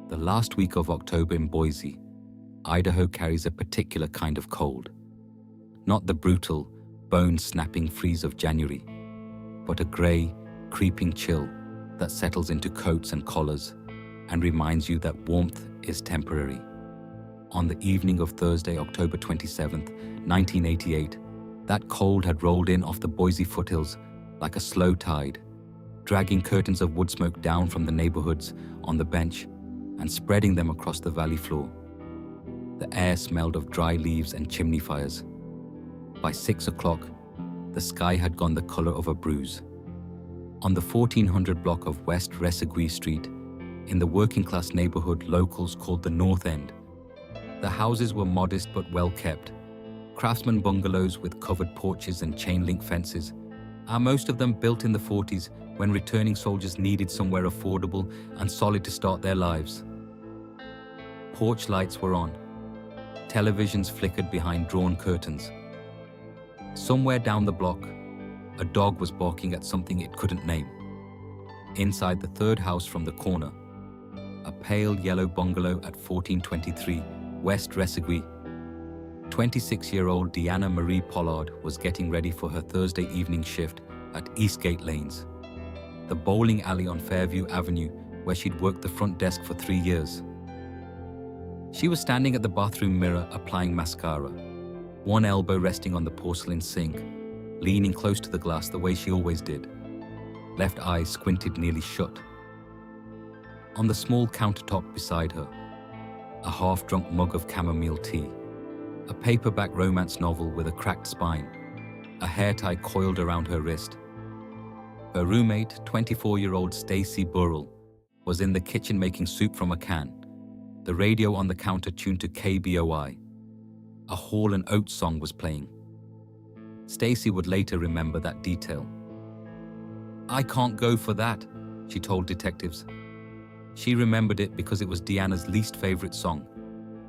The last week of October in Boise, Idaho carries a particular kind of cold. Not the brutal, bone-snapping freeze of January, but a grey, creeping chill that settles into coats and collars and reminds you that warmth is temporary. On the evening of Thursday, October 27th, 1988, that cold had rolled in off the Boise foothills like a slow tide, dragging curtains of wood smoke down from the neighborhoods on the bench and spreading them across the valley floor. The air smelled of dry leaves and chimney fires. By 6 o'clock, the sky had gone the color of a bruise. On the 1400 block of West Resegui Street, in the working-class neighborhood locals called the North End, the houses were modest but well-kept, craftsman bungalows with covered porches and chain-link fences, most of them built in the 40s when returning soldiers needed somewhere affordable and solid to start their lives. Porch lights were on. Televisions flickered behind drawn curtains. Somewhere down the block, a dog was barking at something it couldn't name. Inside the third house from the corner, a pale yellow bungalow at 1423 West Resegui, 26-year-old Deanna Marie Pollard was getting ready for her Thursday evening shift at Eastgate Lanes, the bowling alley on Fairview Avenue where she'd worked the front desk for 3 years. She was standing at the bathroom mirror applying mascara, one elbow resting on the porcelain sink, leaning close to the glass the way she always did, left eye squinted nearly shut. On the small countertop beside her, a half-drunk mug of chamomile tea, a paperback romance novel with a cracked spine, a hair tie coiled around her wrist. Her roommate, 24-year-old Stacy Burrell, was in the kitchen making soup from a can, the radio on the counter tuned to KBOI. A Hall & Oates song was playing. Stacy would later remember that detail. "I can't go for that," she told detectives. She remembered it because it was Deanna's least favorite song,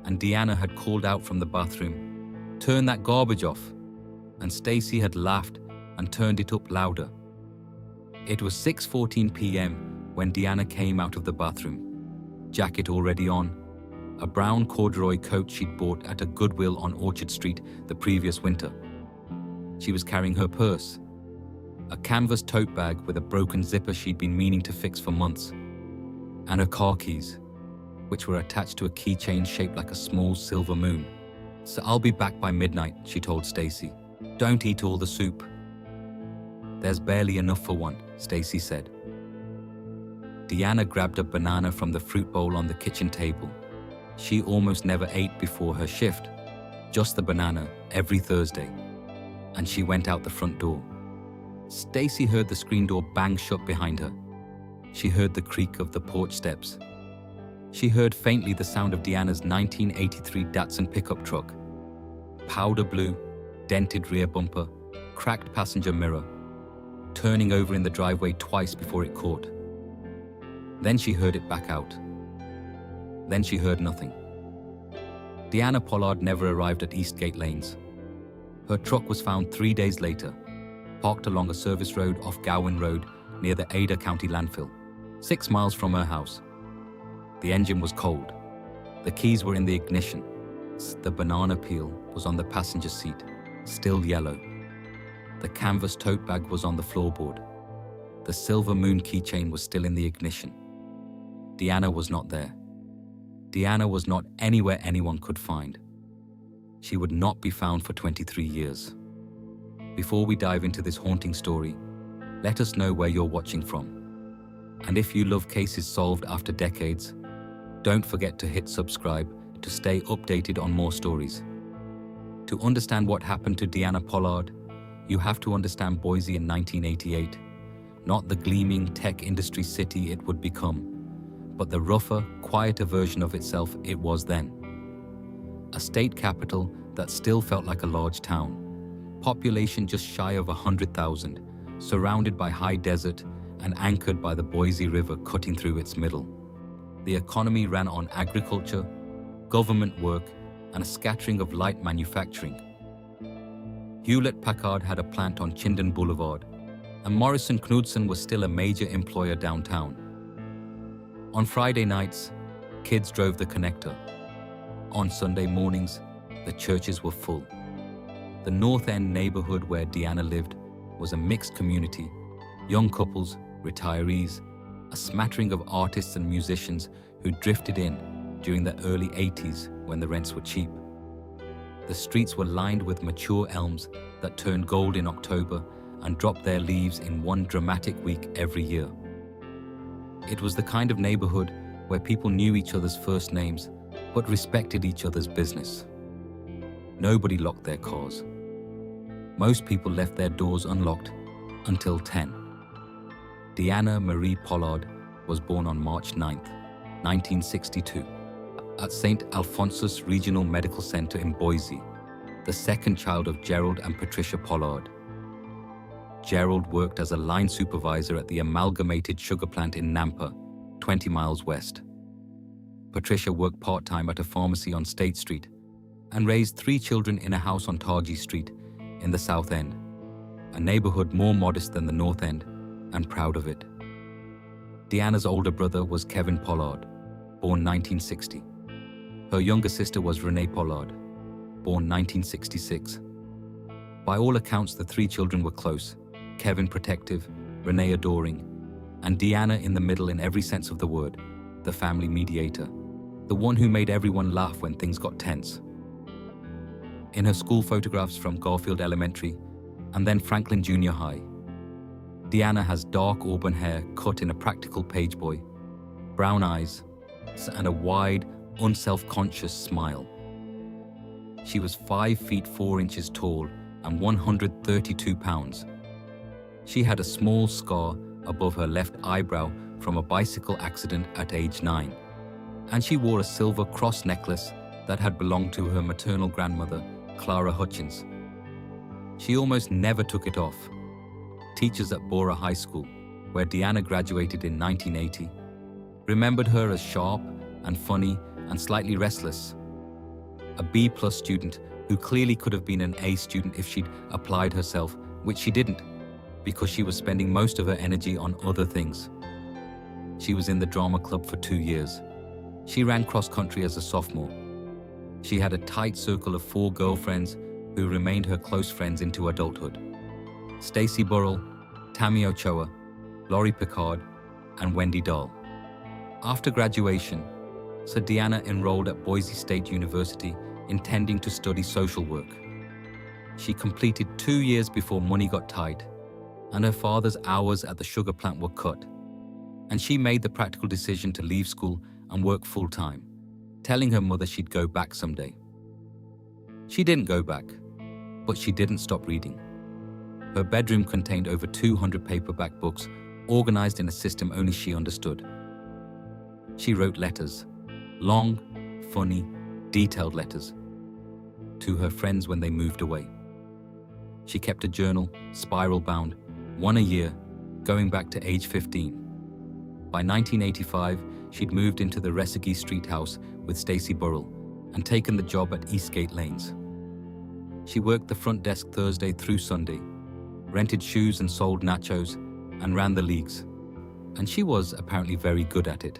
and Deanna had called out from the bathroom, "Turn that garbage off," and Stacy had laughed and turned it up louder. It was 6:14 p.m. when Deanna came out of the bathroom, jacket already on, a brown corduroy coat she'd bought at a Goodwill on Orchard Street the previous winter. She was carrying her purse, a canvas tote bag with a broken zipper she'd been meaning to fix for months, and her car keys, which were attached to a keychain shaped like a small silver moon. "So I'll be back by midnight," she told Stacy. "Don't eat all the soup." "There's barely enough for one," Stacy said. Deanna grabbed a banana from the fruit bowl on the kitchen table. She almost never ate before her shift, just the banana every Thursday, and she went out the front door. Stacy heard the screen door bang shut behind her. She heard the creak of the porch steps. She heard faintly the sound of Deanna's 1983 Datsun pickup truck. Powder blue, dented rear bumper, cracked passenger mirror, turning over in the driveway twice before it caught. Then she heard it back out. Then she heard nothing. Deanna Pollard never arrived at Eastgate Lanes. Her truck was found 3 days later, parked along a service road off Gowan Road near the Ada County landfill, 6 miles from her house. The engine was cold. The keys were in the ignition. The banana peel was on the passenger seat, still yellow. The canvas tote bag was on the floorboard. The silver moon keychain was still in the ignition. Deanna was not there. Deanna was not anywhere anyone could find. She would not be found for 23 years. Before we dive into this haunting story, let us know where you're watching from. And if you love cases solved after decades, don't forget to hit subscribe to stay updated on more stories. To understand what happened to Deanna Pollard, you have to understand Boise in 1988, not the gleaming tech industry city it would become, but the rougher, quieter version of itself it was then. A state capital that still felt like a large town, population just shy of 100,000, surrounded by high desert and anchored by the Boise River cutting through its middle. The economy ran on agriculture, government work, and a scattering of light manufacturing. Hewlett-Packard had a plant on Chinden Boulevard, and Morrison Knudsen was still a major employer downtown. On Friday nights, Kids drove the connector. On Sunday mornings, the churches were full. The North End neighborhood where Deanna lived was a mixed community: young couples, retirees, a smattering of artists and musicians who drifted in during the early 80s when the rents were cheap. The streets were lined with mature elms that turned gold in October and dropped their leaves in one dramatic week every year. It was the kind of neighborhood where people knew each other's first names but respected each other's business. Nobody locked their cars. Most people left their doors unlocked until 10. Deanna Marie Pollard was born on March 9, 1962, at St. Alphonsus Regional Medical Center in Boise, the second child of Gerald and Patricia Pollard. Gerald worked as a line supervisor at the amalgamated sugar plant in Nampa, 20 miles west. Patricia worked part-time at a pharmacy on State Street and raised 3 children in a house on Targhee Street in the South End, a neighborhood more modest than the North End, and proud of it. Deanna's older brother was Kevin Pollard, born 1960. Her younger sister was Renee Pollard, born 1966. By all accounts, the 3 children were close: Kevin protective, Renee adoring, and Deanna in the middle in every sense of the word, the family mediator, the one who made everyone laugh when things got tense. In her school photographs from Garfield Elementary and then Franklin Junior High, Deanna has dark auburn hair cut in a practical pageboy, brown eyes, and a wide, unself-conscious smile. She was 5 feet 4 inches tall and 132 pounds. She had a small scar above her left eyebrow from a bicycle accident at age 9, and she wore a silver cross necklace that had belonged to her maternal grandmother, Clara Hutchins. She almost never took it off. Teachers at Bora High School, where Deanna graduated in 1980, remembered her as sharp and funny and slightly restless. A B+ student who clearly could have been an A student if she'd applied herself, which she didn't, because she was spending most of her energy on other things. She was in the drama club for 2 years. She ran cross-country as a sophomore. She had a tight circle of 4 girlfriends who remained her close friends into adulthood: Stacy Burrell, Tammy Ochoa, Laurie Picard, and Wendy Dahl. After graduation, Sir Deanna enrolled at Boise State University, intending to study social work. She completed 2 years before money got tight, and her father's hours at the sugar plant were cut, and she made the practical decision to leave school and work full-time, telling her mother she'd go back someday. She didn't go back, but she didn't stop reading. Her bedroom contained over 200 paperback books, organized in a system only she understood. She wrote letters, long, funny, detailed letters, to her friends when they moved away. She kept a journal, spiral-bound, 1 a year, going back to age 15. By 1985, she'd moved into the Resegee Street house with Stacy Burrell and taken the job at Eastgate Lanes. She worked the front desk Thursday through Sunday, rented shoes and sold nachos, and ran the leagues. And she was apparently very good at it.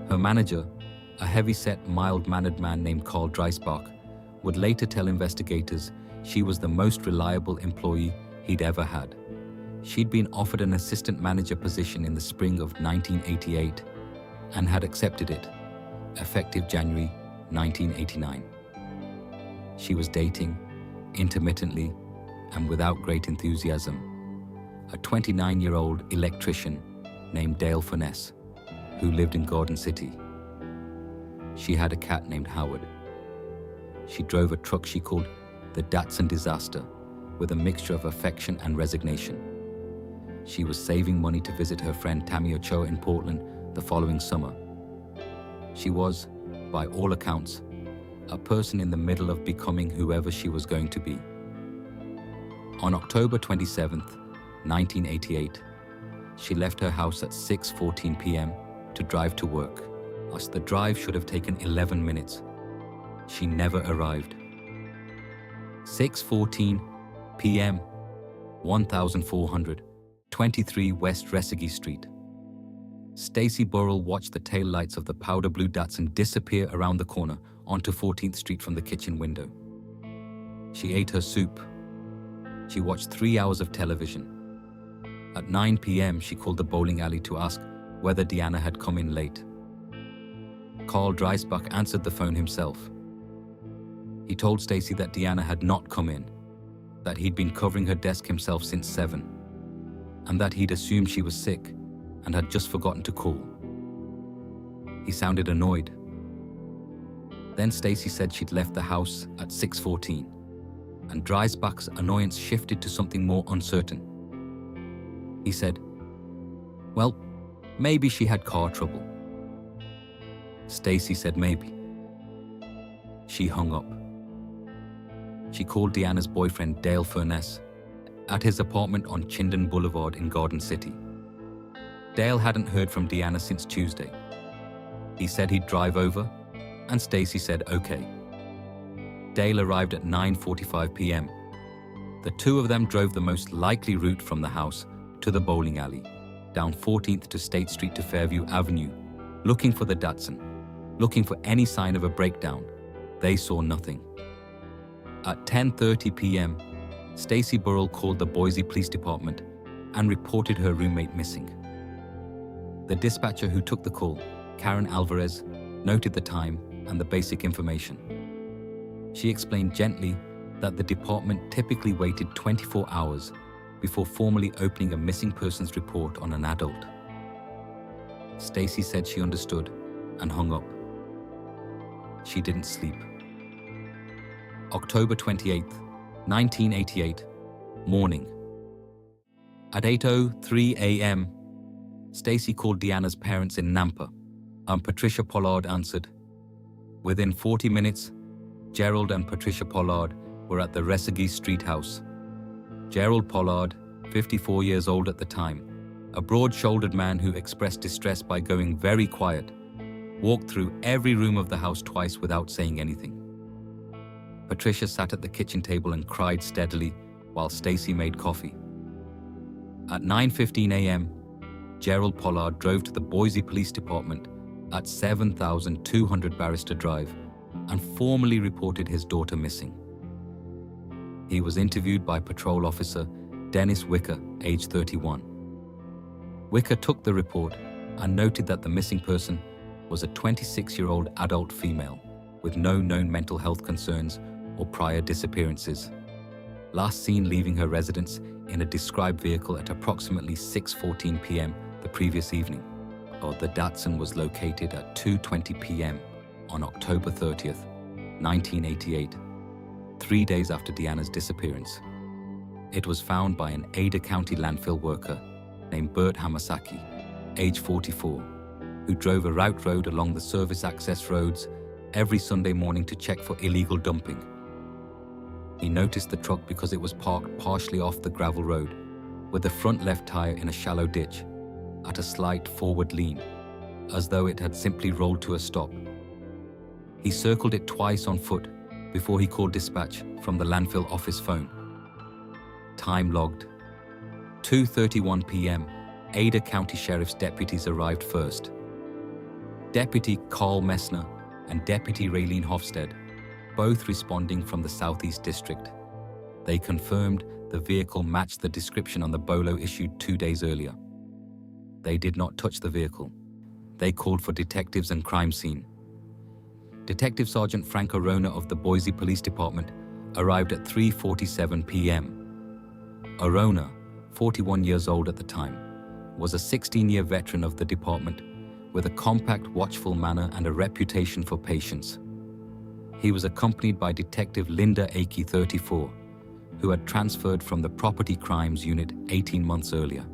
Her manager, a heavy-set, mild-mannered man named Carl Dreisbach, would later tell investigators she was the most reliable employee he'd ever had. She'd been offered an assistant manager position in the spring of 1988 and had accepted it, effective January 1989. She was dating, intermittently and without great enthusiasm, a 29-year-old electrician named Dale Furness, who lived in Garden City. She had a cat named Howard. She drove a truck she called the Datsun Disaster, with a mixture of affection and resignation. She was saving money to visit her friend Tammy Ochoa in Portland the following summer. She was, by all accounts, a person in the middle of becoming whoever she was going to be. On October 27th, 1988, she left her house at 6:14 p.m. to drive to work. As the drive should have taken 11 minutes. She never arrived. 6:14 p.m., 1423 West Resegee Street. Stacy Burrell watched the taillights of the powder blue Datsun disappear around the corner onto 14th Street from the kitchen window. She ate her soup. She watched 3 hours of television. At 9 p.m., she called the bowling alley to ask whether Deanna had come in late. Carl Dreisbach answered the phone himself. He told Stacy that Deanna had not come in, that he'd been covering her desk himself since 7, and that he'd assumed she was sick and had just forgotten to call. He sounded annoyed. Then Stacy said she'd left the house at 6:14, and Dreisbach's annoyance shifted to something more uncertain. He said, "Well, maybe she had car trouble." Stacy said maybe. She hung up. She called Deanna's boyfriend Dale Furness at his apartment on Chinden Boulevard in Garden City. Dale hadn't heard from Deanna since Tuesday. He said he'd drive over, and Stacy said okay. Dale arrived at 9:45 p.m. The two of them drove the most likely route from the house to the bowling alley, down 14th to State Street to Fairview Avenue, looking for the Datsun, looking for any sign of a breakdown. They saw nothing. At 10:30 p.m., Stacy Burrell called the Boise Police Department and reported her roommate missing. The dispatcher who took the call, Karen Alvarez, noted the time and the basic information. She explained gently that the department typically waited 24 hours before formally opening a missing persons report on an adult. Stacy said she understood and hung up. She didn't sleep. October 28th, 1988, morning. At 8:03 a.m., Stacy called Deanna's parents in Nampa, and Patricia Pollard answered. Within 40 minutes, Gerald and Patricia Pollard were at the Resegee Street house. Gerald Pollard, 54 years old at the time, a broad-shouldered man who expressed distress by going very quiet, walked through every room of the house twice without saying anything. Patricia sat at the kitchen table and cried steadily while Stacy made coffee. At 9:15 a.m., Gerald Pollard drove to the Boise Police Department at 7200 Barrister Drive and formally reported his daughter missing. He was interviewed by Patrol Officer Dennis Wicker, age 31. Wicker took the report and noted that the missing person was a 26-year-old adult female with no known mental health concerns or prior disappearances. Last seen leaving her residence in a described vehicle at approximately 6:14 p.m. the previous evening. The Datsun was located at 2:20 p.m. on October 30th, 1988, 3 days after Deanna's disappearance. It was found by an Ada County landfill worker named Bert Hamasaki, age 44, who drove a route road along the service access roads every Sunday morning to check for illegal dumping. He noticed the truck because it was parked partially off the gravel road, with the front left tire in a shallow ditch, at a slight forward lean, as though it had simply rolled to a stop. He circled it twice on foot before he called dispatch from the landfill office phone. Time logged. 2:31 p.m., Ada County Sheriff's deputies arrived first. Deputy Carl Messner and Deputy Raylene Hofstede, both responding from the Southeast District. They confirmed the vehicle matched the description on the bolo issued 2 days earlier. They did not touch the vehicle. They called for detectives and crime scene. Detective Sergeant Frank Arona of the Boise Police Department arrived at 3:47 p.m. Arona, 41 years old at the time, was a 16-year veteran of the department with a compact, watchful manner and a reputation for patience. He was accompanied by Detective Linda Akey, 34, who had transferred from the Property Crimes Unit 18 months earlier.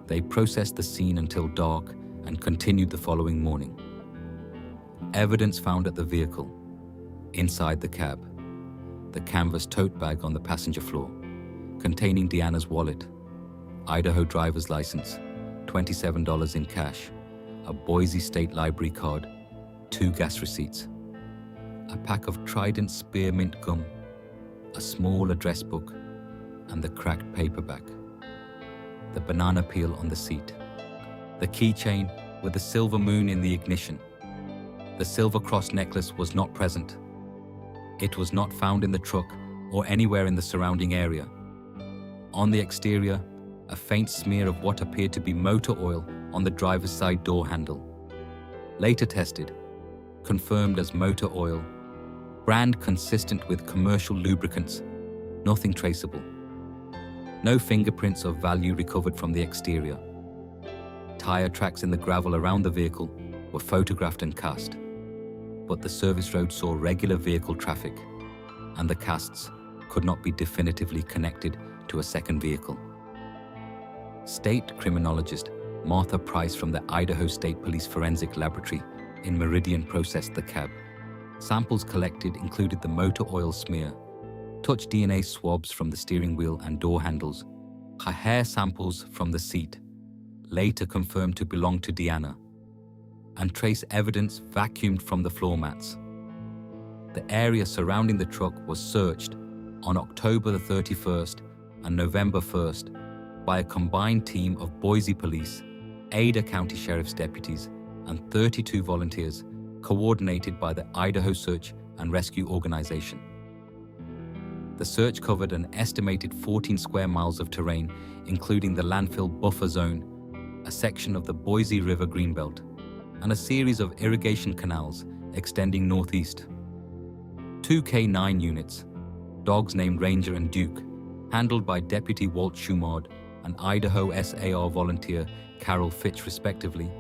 They processed the scene until dark and continued the following morning. Evidence found at the vehicle: inside the cab, the canvas tote bag on the passenger floor, containing Deanna's wallet, Idaho driver's license, $27 in cash, a Boise State Library card, 2 gas receipts, a pack of Trident spearmint gum, a small address book, and the cracked paperback. The banana peel on the seat. The keychain with the silver moon in the ignition. The silver cross necklace was not present. It was not found in the truck or anywhere in the surrounding area. On the exterior, a faint smear of what appeared to be motor oil on the driver's side door handle. Later tested, confirmed as motor oil, brand consistent with commercial lubricants, nothing traceable. No fingerprints of value recovered from the exterior. Tire tracks in the gravel around the vehicle were photographed and cast, but the service road saw regular vehicle traffic, and the casts could not be definitively connected to a second vehicle. State criminologist Martha Price from the Idaho State Police Forensic Laboratory in Meridian processed the cab. Samples collected included the motor oil smear, touch DNA swabs from the steering wheel and door handles, hair samples from the seat, later confirmed to belong to Deanna, and trace evidence vacuumed from the floor mats. The area surrounding the truck was searched on October the 31st and November 1st by a combined team of Boise police, Ada County Sheriff's deputies, and 32 volunteers coordinated by the Idaho Search and Rescue Organization. The search covered an estimated 14 square miles of terrain, including the landfill buffer zone, a section of the Boise River Greenbelt, and a series of irrigation canals extending northeast. 2 K9 units, dogs named Ranger and Duke, handled by Deputy Walt Schumard and Idaho SAR volunteer Carol Fitch respectively,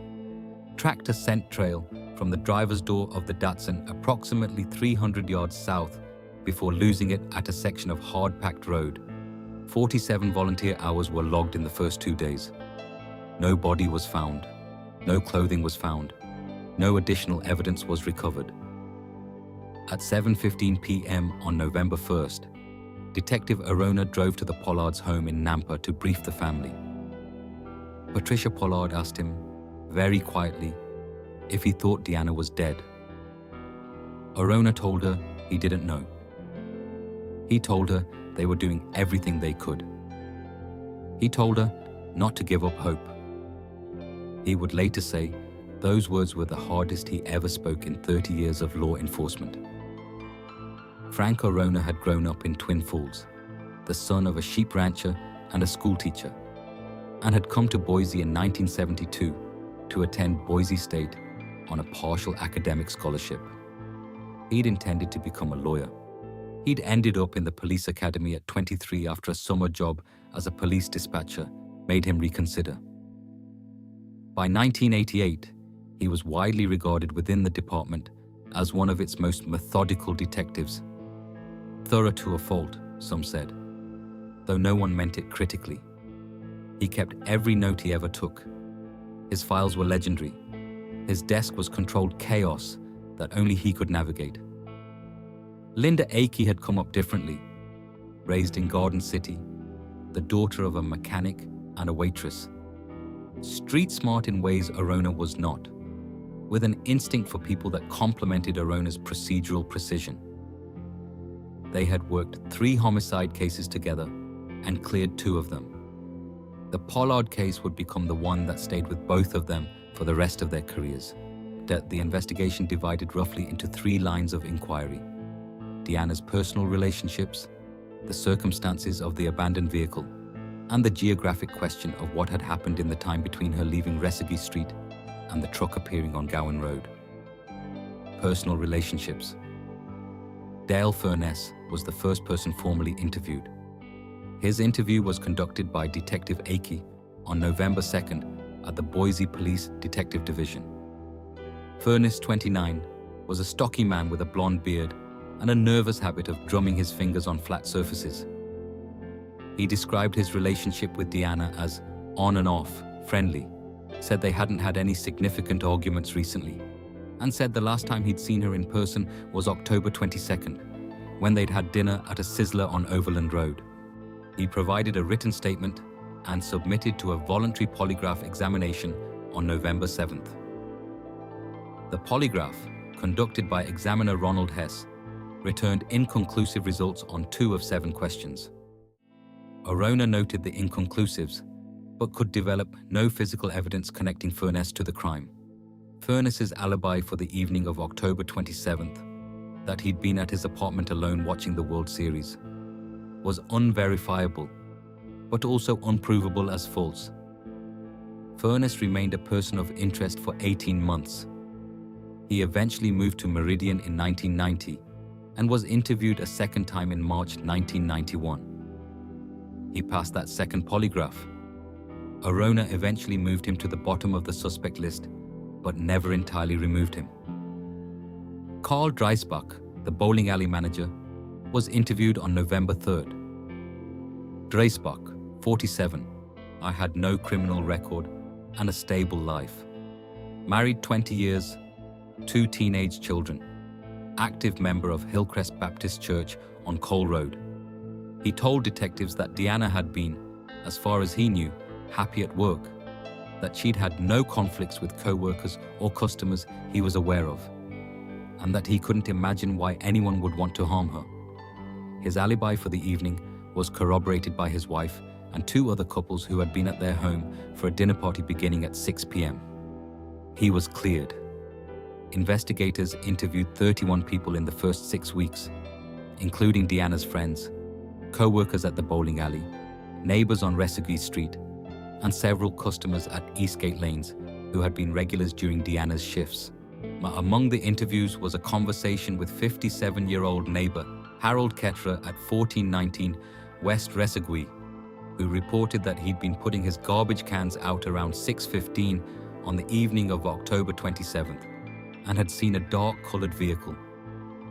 tracked a scent trail from the driver's door of the Datsun approximately 300 yards south before losing it at a section of hard-packed road. 47 volunteer hours were logged in the first 2 days. No body was found. No clothing was found. No additional evidence was recovered. At 7:15 p.m. on November 1st, Detective Arona drove to the Pollard's home in Nampa to brief the family. Patricia Pollard asked him, very quietly, if he thought Deanna was dead. Arona told her he didn't know. He told her they were doing everything they could. He told her not to give up hope. He would later say those words were the hardest he ever spoke in 30 years of law enforcement. Frank Arona had grown up in Twin Falls, the son of a sheep rancher and a schoolteacher, and had come to Boise in 1972 to attend Boise State on a partial academic scholarship. He'd intended to become a lawyer. He'd ended up in the police academy at 23 after a summer job as a police dispatcher made him reconsider. By 1988, he was widely regarded within the department as one of its most methodical detectives. Thorough to a fault, some said, though no one meant it critically. He kept every note he ever took. His files were legendary. His desk was controlled chaos that only he could navigate. Linda Akey had come up differently. Raised in Garden City, the daughter of a mechanic and a waitress. Street smart in ways Arona was not, with an instinct for people that complemented Arona's procedural precision. They had worked 3 homicide cases together and cleared 2 of them. The Pollard case would become the one that stayed with both of them for the rest of their careers. The investigation divided roughly into 3 lines of inquiry: Deanna's personal relationships, the circumstances of the abandoned vehicle, and the geographic question of what had happened in the time between her leaving Resegi Street and the truck appearing on Gowan Road. Personal relationships. Dale Furness was the first person formally interviewed. His interview was conducted by Detective Akey on November 2nd at the Boise Police Detective Division. Furness, 29, was a stocky man with a blonde beard and a nervous habit of drumming his fingers on flat surfaces. He described his relationship with Deanna as on and off, friendly, said they hadn't had any significant arguments recently, and said the last time he'd seen her in person was October 22nd, when they'd had dinner at a Sizzler on Overland Road. He provided a written statement and submitted to a voluntary polygraph examination on November 7th. The polygraph, conducted by examiner Ronald Hess, returned inconclusive results on 2 of 7 questions. Arona noted the inconclusives, but could develop no physical evidence connecting Furness to the crime. Furness's alibi for the evening of October 27th, that he'd been at his apartment alone watching the World Series, was unverifiable, but also unprovable as false. Furness remained a person of interest for 18 months. He eventually moved to Meridian in 1990 and was interviewed a second time in March 1991. He passed that second polygraph. Arona eventually moved him to the bottom of the suspect list, but never entirely removed him. Carl Dreisbach, the bowling alley manager, was interviewed on November 3rd. Dreisbach, 47, I had no criminal record and a stable life. Married 20 years, 2 teenage children. Active member of Hillcrest Baptist Church on Cole Road. He told detectives that Deanna had been, as far as he knew, happy at work, that she'd had no conflicts with co-workers or customers he was aware of, and that he couldn't imagine why anyone would want to harm her. His alibi for the evening was corroborated by his wife and 2 other couples who had been at their home for a dinner party beginning at 6 p.m. He was cleared. Investigators interviewed 31 people in the first 6 weeks, including Deanna's friends, co-workers at the bowling alley, neighbors on Resegui Street, and several customers at Eastgate Lanes who had been regulars during Deanna's shifts. Among the interviews was a conversation with 57-year-old neighbor Harold Ketterer at 1419 West Resegui, who reported that he'd been putting his garbage cans out around 6:15 on the evening of October 27th and had seen a dark-colored vehicle.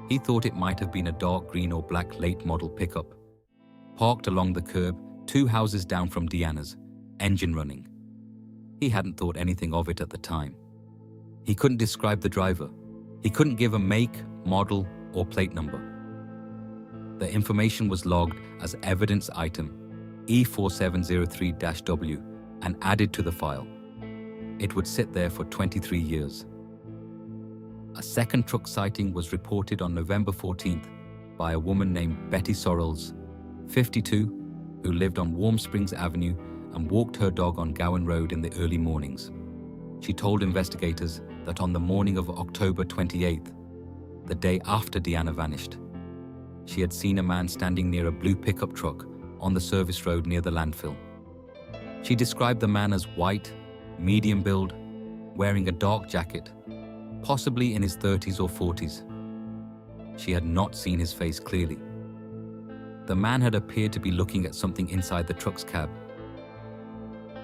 He thought it might have been a dark green or black late model pickup, parked along the curb 2 houses down from Deanna's, engine running. He hadn't thought anything of it at the time. He couldn't describe the driver. He couldn't give a make, model, or plate number. The information was logged as evidence item E4703-W and added to the file. It would sit there for 23 years. A second truck sighting was reported on November 14th by a woman named Betty Sorrells, 52, who lived on Warm Springs Avenue and walked her dog on Gowan Road in the early mornings. She told investigators that on the morning of October 28th, the day after Deanna vanished, she had seen a man standing near a blue pickup truck on the service road near the landfill. She described the man as white, medium build, wearing a dark jacket, possibly in his 30s or 40s. She had not seen his face clearly. The man had appeared to be looking at something inside the truck's cab.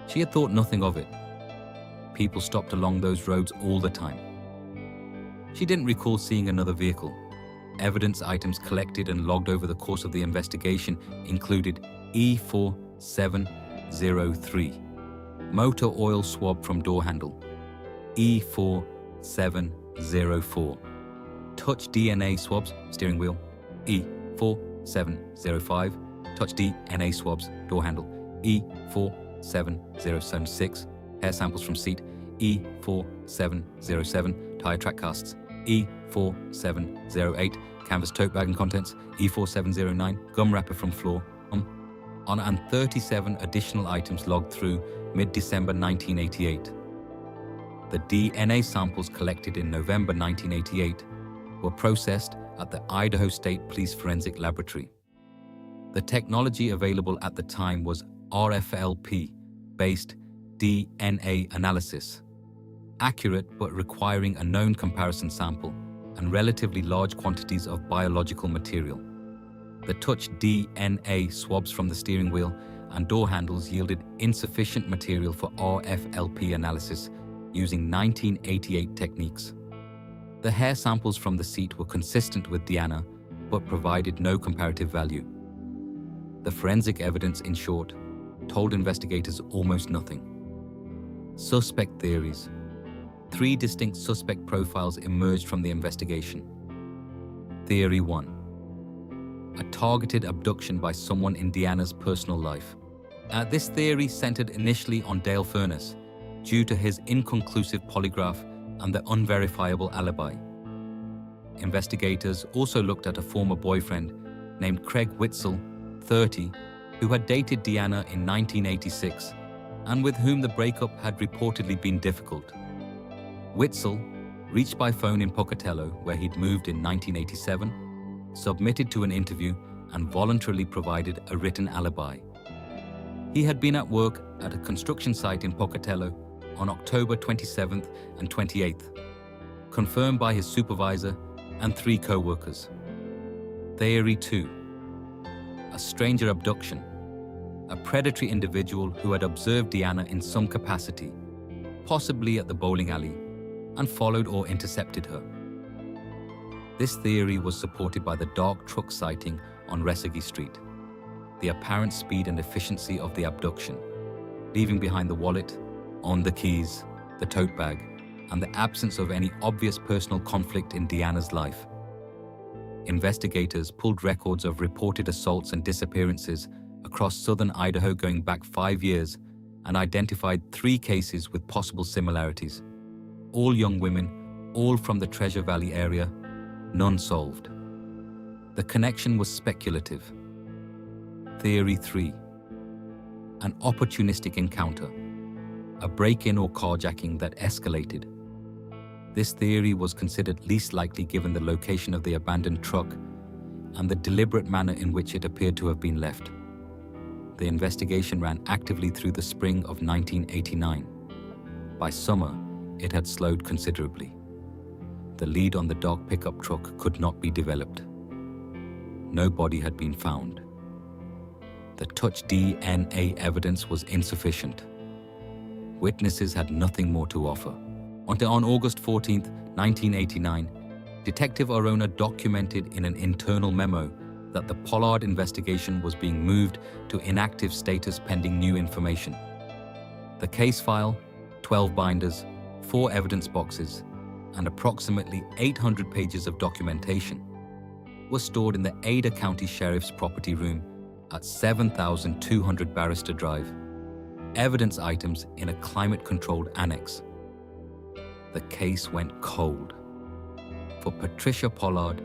She had thought nothing of it. People stopped along those roads all the time. She didn't recall seeing another vehicle. Evidence items collected and logged over the course of the investigation included E4703, motor oil swab from door handle, E4704, touch DNA swabs, steering wheel, E4705, touch DNA swabs, door handle, E47076, hair samples from seat, E4707, tire track casts, E4708, canvas tote bag and contents, E4709, gum wrapper from floor, and 37 additional items logged through mid-December 1988. The DNA samples collected in November 1988 were processed at the Idaho State Police Forensic Laboratory. The technology available at the time was RFLP-based DNA analysis, accurate but requiring a known comparison sample and relatively large quantities of biological material. The touch DNA swabs from the steering wheel and door handles yielded insufficient material for RFLP analysis using 1988 techniques. The hair samples from the seat were consistent with Deanna, but provided no comparative value. The forensic evidence, in short, told investigators almost nothing. Suspect theories. 3 distinct suspect profiles emerged from the investigation. Theory 1. A targeted abduction by someone in Deanna's personal life. This theory centered initially on Dale Furness, due to his inconclusive polygraph and the unverifiable alibi. Investigators also looked at a former boyfriend named Craig Witzel, 30, who had dated Deanna in 1986 and with whom the breakup had reportedly been difficult. Witzel, reached by phone in Pocatello, where he'd moved in 1987, submitted to an interview and voluntarily provided a written alibi. He had been at work at a construction site in Pocatello on October 27th and 28th, confirmed by his supervisor and 3 co-workers. Theory 2. A stranger abduction. A predatory individual who had observed Deanna in some capacity, possibly at the bowling alley, and followed or intercepted her. This theory was supported by the dark truck sighting on Resegi Street, the apparent speed and efficiency of the abduction, leaving behind the wallet, the keys, the tote bag, and the absence of any obvious personal conflict in Deanna's life. Investigators pulled records of reported assaults and disappearances across southern Idaho going back 5 years and identified 3 cases with possible similarities. All young women, all from the Treasure Valley area, none solved. The connection was speculative. Theory 3. An opportunistic encounter. A break-in or carjacking that escalated. This theory was considered least likely given the location of the abandoned truck and the deliberate manner in which it appeared to have been left. The investigation ran actively through the spring of 1989. By summer, it had slowed considerably. The lead on the dark pickup truck could not be developed. No body had been found. The touch DNA evidence was insufficient. Witnesses had nothing more to offer. Until on August 14, 1989, Detective Arona documented in an internal memo that the Pollard investigation was being moved to inactive status pending new information. The case file, 12 binders, 4 evidence boxes, and approximately 800 pages of documentation was stored in the Ada County Sheriff's property room at 7200 Barrister Drive. Evidence items in a climate-controlled annex. The case went cold. For Patricia Pollard,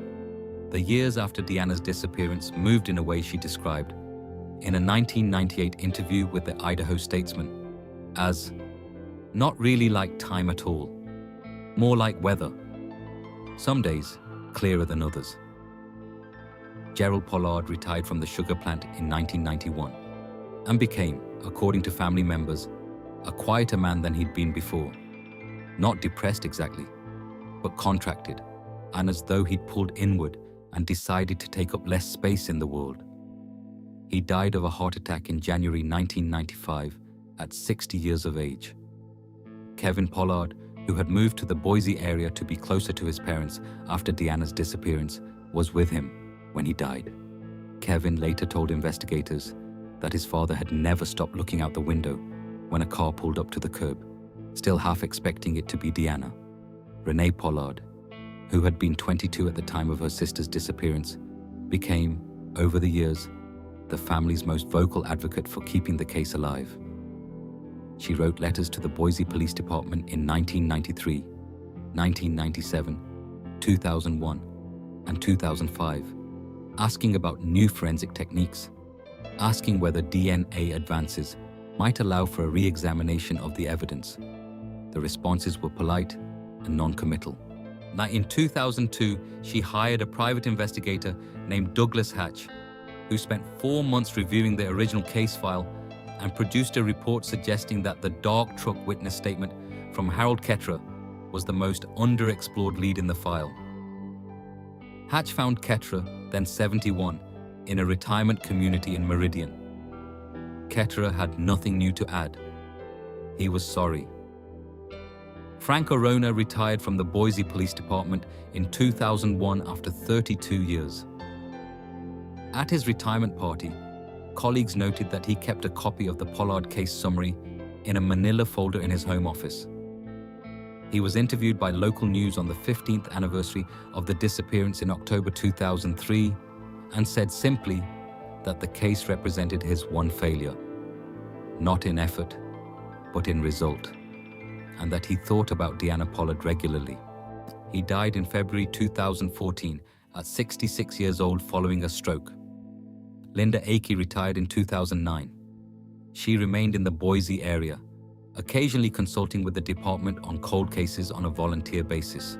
the years after Deanna's disappearance moved in a way she described, in a 1998 interview with the Idaho Statesman, as not really like time at all, more like weather. Some days clearer than others. Gerald Pollard retired from the sugar plant in 1991 and became, according to family members, a quieter man than he'd been before. Not depressed exactly, but contracted, and as though he'd pulled inward and decided to take up less space in the world. He died of a heart attack in January 1995 at 60 years of age. Kevin Pollard, who had moved to the Boise area to be closer to his parents after Deanna's disappearance, was with him when he died. Kevin later told investigators that his father had never stopped looking out the window when a car pulled up to the curb, still half expecting it to be Deanna. Renee Pollard, who had been 22 at the time of her sister's disappearance, became, over the years, the family's most vocal advocate for keeping the case alive. She wrote letters to the Boise Police Department in 1993, 1997, 2001, and 2005, asking about new forensic techniques, asking whether DNA advances might allow for a re-examination of the evidence. The responses were polite and non-committal. Now, in 2002, she hired a private investigator named Douglas Hatch, who spent 4 months reviewing the original case file and produced a report suggesting that the dark truck witness statement from Harold Ketterer was the most underexplored lead in the file. Hatch found Ketterer, then 71, in a retirement community in Meridian. Ketterer had nothing new to add. He was sorry. Frank Arona retired from the Boise Police Department in 2001 after 32 years. At his retirement party, colleagues noted that he kept a copy of the Pollard case summary in a manila folder in his home office. He was interviewed by local news on the 15th anniversary of the disappearance in October 2003 and said simply that the case represented his one failure, not in effort, but in result, and that he thought about Deanna Pollard regularly. He died in February 2014 at 66 years old following a stroke. Linda Akey retired in 2009. She remained in the Boise area, occasionally consulting with the department on cold cases on a volunteer basis.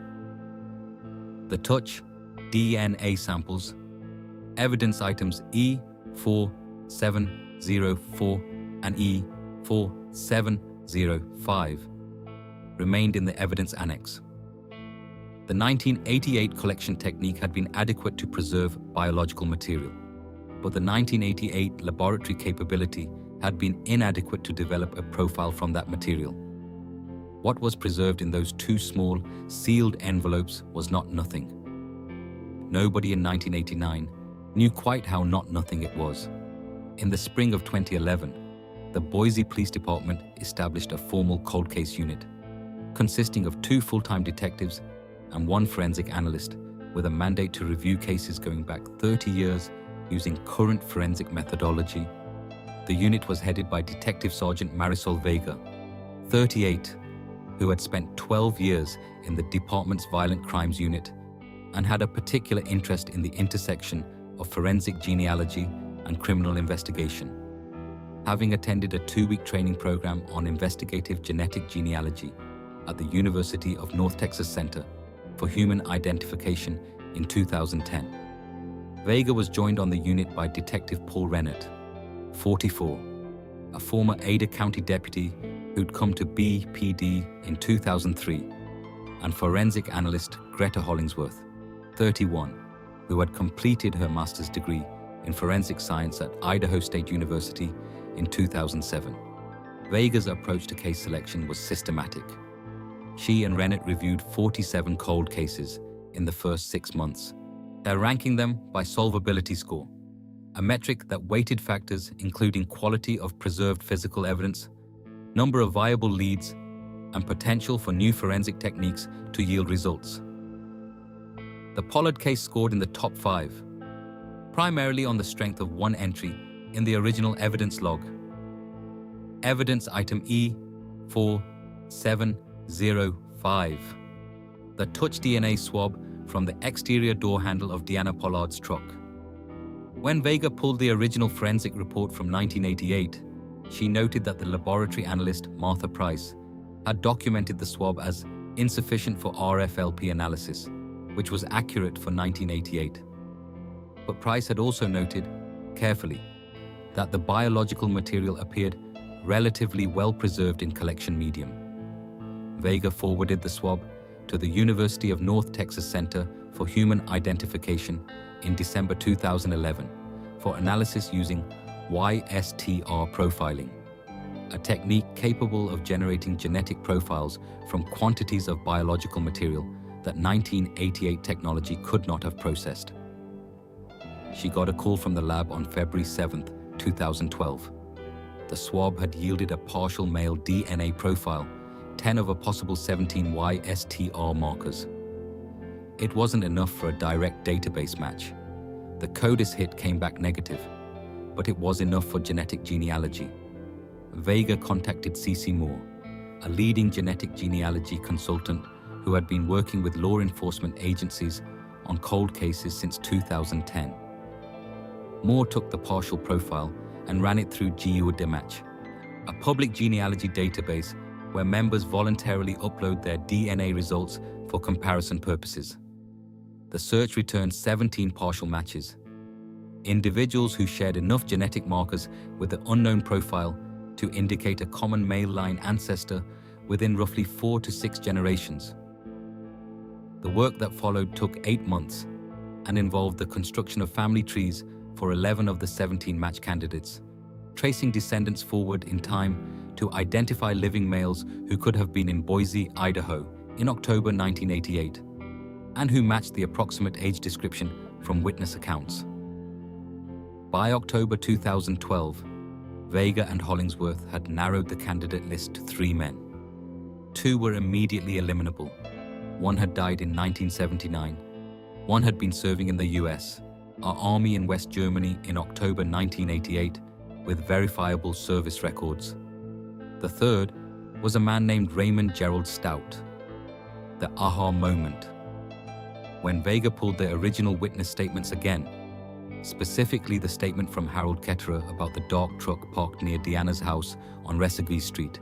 The touch, DNA samples, evidence items E4704 and E4705 remained in the evidence annex. The 1988 collection technique had been adequate to preserve biological material, but the 1988 laboratory capability had been inadequate to develop a profile from that material. What was preserved in those two small, sealed envelopes was not nothing. Nobody in 1989 knew quite how not nothing it was. In the spring of 2011, the Boise Police Department established a formal cold case unit, consisting of 2 full-time detectives and 1 forensic analyst, with a mandate to review cases going back 30 years using current forensic methodology. The unit was headed by Detective Sergeant Marisol Vega, 38, who had spent 12 years in the department's Violent Crimes Unit and had a particular interest in the intersection of forensic genealogy and criminal investigation. Having attended a 2-week training program on investigative genetic genealogy at the University of North Texas Center for Human Identification in 2010, Vega was joined on the unit by Detective Paul Rennert, 44, a former Ada County deputy who'd come to BPD in 2003, and forensic analyst Greta Hollingsworth, 31, who had completed her master's degree in forensic science at Idaho State University in 2007. Vega's approach to case selection was systematic. She and Rennert reviewed 47 cold cases in the first 6 months. They're ranking them by solvability score, a metric that weighted factors including quality of preserved physical evidence, number of viable leads, and potential for new forensic techniques to yield results. The Pollard case scored in the top 5, primarily on the strength of 1 entry in the original evidence log. Evidence item E4705, the touch DNA swab from the exterior door handle of Deanna Pollard's truck. When Vega pulled the original forensic report from 1988, she noted that the laboratory analyst Martha Price had documented the swab as insufficient for RFLP analysis, which was accurate for 1988. But Price had also noted, carefully, that the biological material appeared relatively well preserved in collection medium. Vega forwarded the swab to the University of North Texas Center for Human Identification in December 2011 for analysis using YSTR profiling, a technique capable of generating genetic profiles from quantities of biological material that 1988 technology could not have processed. She got a call from the lab on February 7, 2012. The swab had yielded a partial male DNA profile, 10 of a possible 17 YSTR markers. It wasn't enough for a direct database match. The CODIS hit came back negative, but it was enough for genetic genealogy. Vega contacted C.C. Moore, a leading genetic genealogy consultant who had been working with law enforcement agencies on cold cases since 2010. Moore took the partial profile and ran it through GeoDematch, a public genealogy database where members voluntarily upload their DNA results for comparison purposes. The search returned 17 partial matches. Individuals who shared enough genetic markers with the unknown profile to indicate a common male line ancestor within roughly 4 to 6 generations. The work that followed took 8 months and involved the construction of family trees for 11 of the 17 match candidates, tracing descendants forward in time to identify living males who could have been in Boise, Idaho in October 1988, and who matched the approximate age description from witness accounts. By October 2012, Vega and Hollingsworth had narrowed the candidate list to 3 men. 2 were immediately eliminable. 1 had died in 1979. 1 had been serving in the US, our army in West Germany in October 1988, with verifiable service records. The 3rd was a man named Raymond Gerald Stout. The aha moment. When Vega pulled the original witness statements again, specifically the statement from Harold Ketterer about the dark truck parked near Deanna's house on Resegee Street.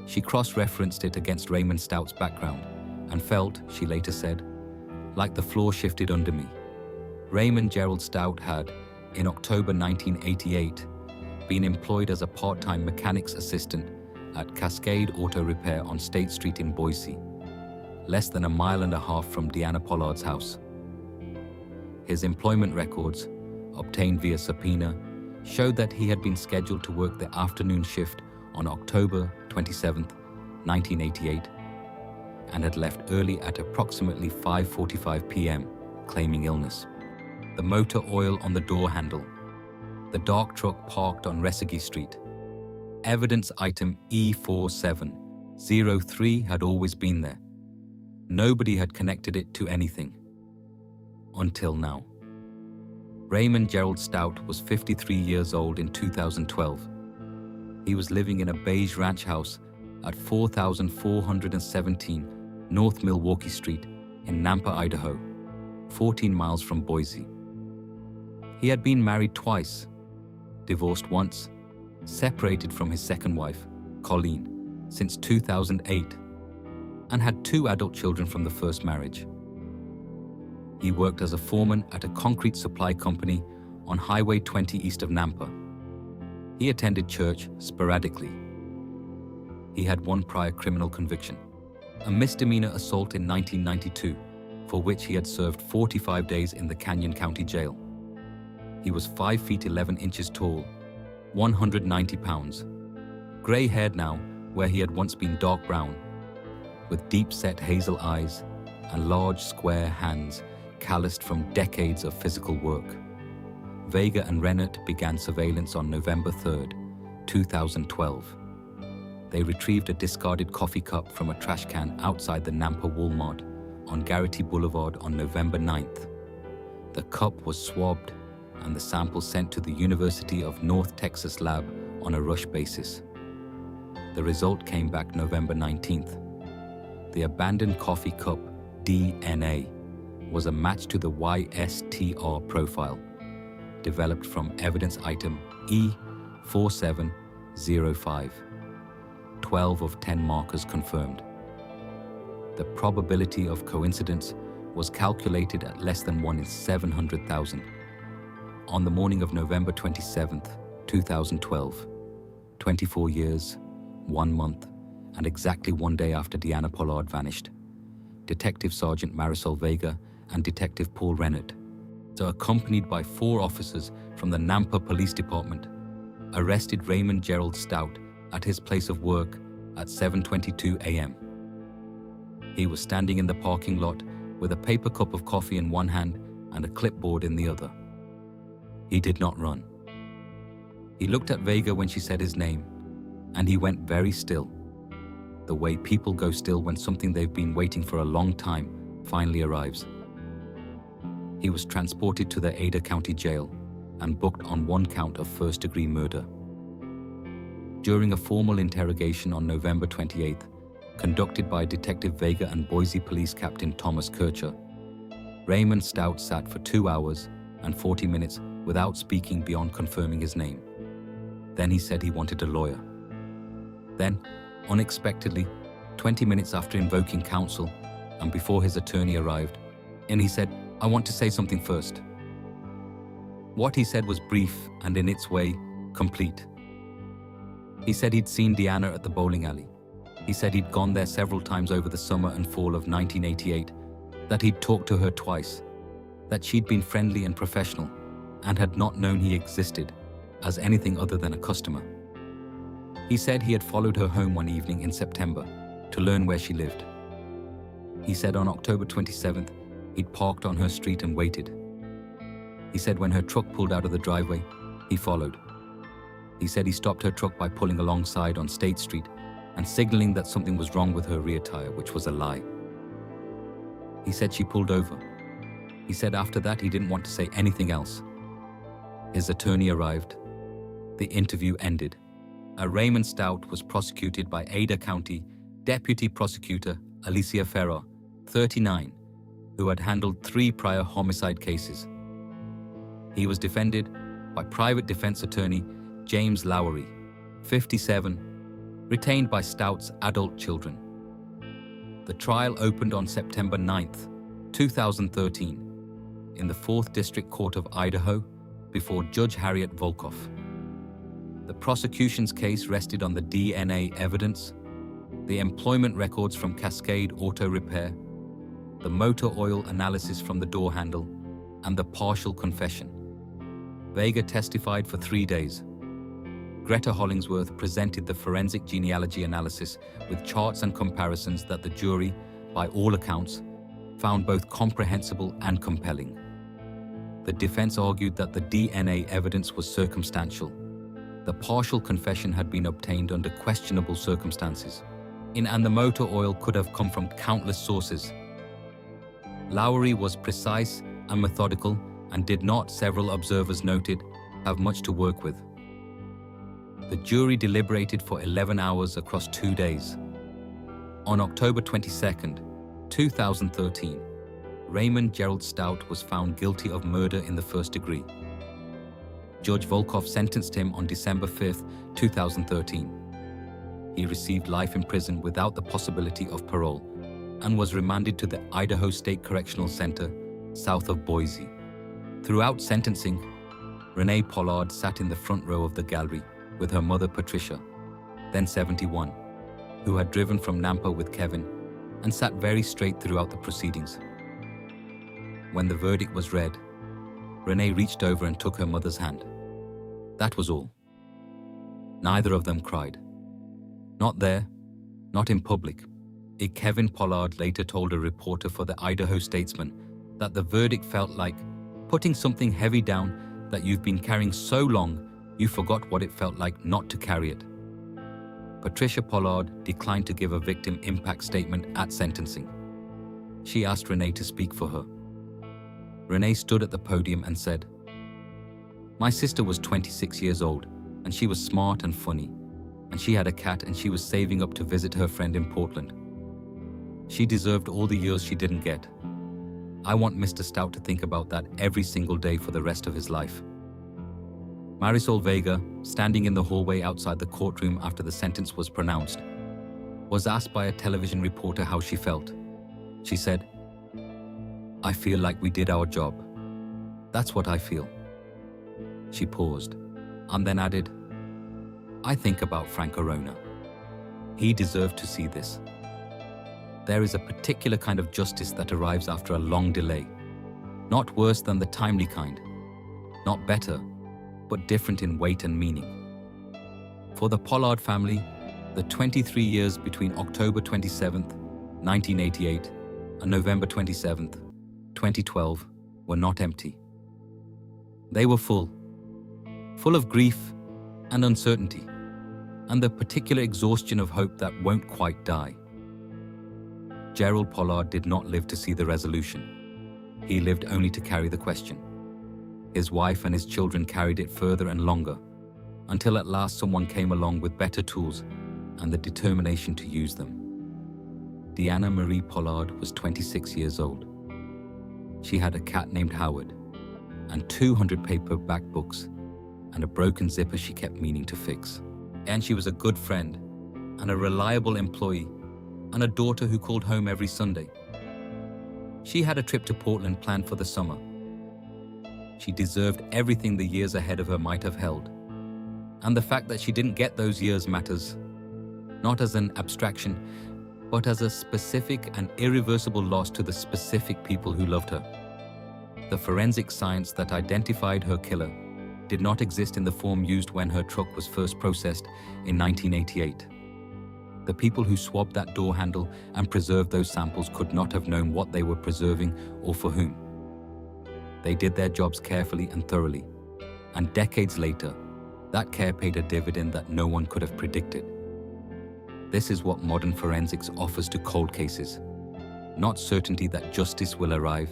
She cross-referenced it against Raymond Stout's background and felt, she later said, like the floor shifted under me. Raymond Gerald Stout had, in October 1988, been employed as a part-time mechanics assistant at Cascade Auto Repair on State Street in Boise, less than a mile and a half from Deanna Pollard's house. His employment records, obtained via subpoena, showed that he had been scheduled to work the afternoon shift on October 27, 1988, and had left early at approximately 5:45 p.m., claiming illness. The motor oil on the door handle, the dark truck parked on Resegee Street. Evidence item E4703 had always been there. Nobody had connected it to anything. Until now. Raymond Gerald Stout was 53 years old in 2012. He was living in a beige ranch house at 4417 North Milwaukee Street in Nampa, Idaho, 14 miles from Boise. He had been married twice, divorced once, separated from his second wife, Colleen, since 2008, and had 2 adult children from the first marriage. He worked as a foreman at a concrete supply company on Highway 20 east of Nampa. He attended church sporadically. He had 1 prior criminal conviction, a misdemeanor assault in 1992, for which he had served 45 days in the Canyon County Jail. He was 5 feet 11 inches tall, 190 pounds, gray-haired now where he had once been dark brown, with deep-set hazel eyes and large square hands calloused from decades of physical work. Vega and Rennert began surveillance on November 3, 2012. They retrieved a discarded coffee cup from a trash can outside the Nampa Walmart on Garrity Boulevard on November 9th. The cup was swabbed and the sample sent to the University of North Texas lab on a rush basis. The result came back November 19th. The abandoned coffee cup DNA was a match to the YSTR profile, developed from evidence item E4705. 12 of 10 markers confirmed. The probability of coincidence was calculated at less than 1 in 700,000. On the morning of November 27, 2012, 24 years, 1 month, and exactly 1 day after Deanna Pollard vanished, Detective Sergeant Marisol Vega and Detective Paul Rennert, so accompanied by 4 officers from the Nampa Police Department, arrested Raymond Gerald Stout at his place of work at 7:22 a.m. He was standing in the parking lot with a paper cup of coffee in one hand and a clipboard in the other. He did not run. He looked at Vega when she said his name, and he went very still, the way people go still when something they've been waiting for a long time finally arrives. He was transported to the Ada County Jail and booked on 1 count of first-degree murder. During a formal interrogation on November 28th, conducted by Detective Vega and Boise Police Captain Thomas Kircher, Raymond Stout sat for 2 hours and 40 minutes without speaking beyond confirming his name. Then he said he wanted a lawyer. Then, unexpectedly, 20 minutes after invoking counsel and before his attorney arrived, and he said, "I want to say something first." What he said was brief and in its way, complete. He said he'd seen Deanna at the bowling alley. He said he'd gone there several times over the summer and fall of 1988, that he'd talked to her twice, that she'd been friendly and professional, and had not known he existed as anything other than a customer. He said he had followed her home one evening in September to learn where she lived. He said on October 27th, he'd parked on her street and waited. He said when her truck pulled out of the driveway, he followed. He said he stopped her truck by pulling alongside on State Street and signaling that something was wrong with her rear tire, which was a lie. He said she pulled over. He said after that he didn't want to say anything else. His attorney arrived. The interview ended. Raymond Stout was prosecuted by Ada County Deputy Prosecutor Alicia Ferrer, 39, who had handled 3 prior homicide cases. He was defended by private defense attorney James Lowery, 57, retained by Stout's adult children. The trial opened on September 9, 2013, in the 4th District Court of Idaho before Judge Harriet Volkoff. The prosecution's case rested on the DNA evidence, the employment records from Cascade Auto Repair, the motor oil analysis from the door handle, and the partial confession. Vega testified for 3 days. Greta Hollingsworth presented the forensic genealogy analysis with charts and comparisons that the jury, by all accounts, found both comprehensible and compelling. The defense argued that the DNA evidence was circumstantial. The partial confession had been obtained under questionable circumstances, and the motor oil could have come from countless sources. Lowery was precise and methodical and did not, several observers noted, have much to work with. The jury deliberated for 11 hours across 2 days. On October 22, 2013, Raymond Gerald Stout was found guilty of murder in the first degree. Judge Volkoff sentenced him on December 5, 2013. He received life in prison without the possibility of parole and was remanded to the Idaho State Correctional Center, south of Boise. Throughout sentencing, Renee Pollard sat in the front row of the gallery with her mother Patricia, then 71, who had driven from Nampa with Kevin and sat very straight throughout the proceedings. When the verdict was read, Renee reached over and took her mother's hand. That was all. Neither of them cried. Not there, not in public. Kevin Pollard later told a reporter for the Idaho Statesman that the verdict felt like putting something heavy down that you've been carrying so long you forgot what it felt like not to carry it. Patricia Pollard declined to give a victim impact statement at sentencing. She asked Renee to speak for her. Renee stood at the podium and said, "My sister was 26 years old, and she was smart and funny, and she had a cat and she was saving up to visit her friend in Portland. She deserved all the years she didn't get. I want Mr. Stout to think about that every single day for the rest of his life." Marisol Vega, standing in the hallway outside the courtroom after the sentence was pronounced, was asked by a television reporter how she felt. She said, "I feel like we did our job. That's what I feel." She paused and then added, "I think about Frank Arona. He deserved to see this. There is a particular kind of justice that arrives after a long delay, not worse than the timely kind, not better, but different in weight and meaning. For the Pollard family, the 23 years between October 27, 1988 and November 27, 2012 were not empty. They were full of grief and uncertainty, and the particular exhaustion of hope that won't quite die. Gerald Pollard did not live to see the resolution. He lived only to carry the question. His wife and his children carried it further and longer, until at last someone came along with better tools and the determination to use them. Deanna Marie Pollard was 26 years old. She had a cat named Howard, and 200 paperback books, and a broken zipper she kept meaning to fix. And she was a good friend, and a reliable employee, and a daughter who called home every Sunday. She had a trip to Portland planned for the summer. She deserved everything the years ahead of her might have held. And the fact that she didn't get those years matters, not as an abstraction, but as a specific and irreversible loss to the specific people who loved her. The forensic science that identified her killer did not exist in the form used when her truck was first processed in 1988. The people who swabbed that door handle and preserved those samples could not have known what they were preserving or for whom. They did their jobs carefully and thoroughly, and decades later, that care paid a dividend that no one could have predicted. This is what modern forensics offers to cold cases. Not certainty that justice will arrive,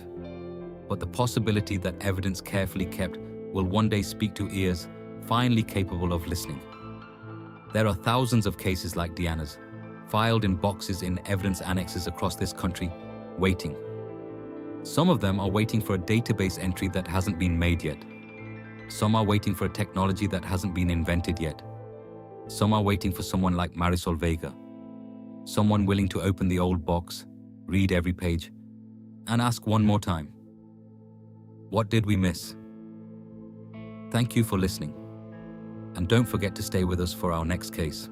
but the possibility that evidence carefully kept will one day speak to ears finally capable of listening. There are thousands of cases like Deanna's, filed in boxes in evidence annexes across this country, waiting. Some of them are waiting for a database entry that hasn't been made yet. Some are waiting for a technology that hasn't been invented yet. Some are waiting for someone like Marisol Vega. Someone willing to open the old box, read every page, and ask one more time, what did we miss? Thank you for listening. And don't forget to stay with us for our next case.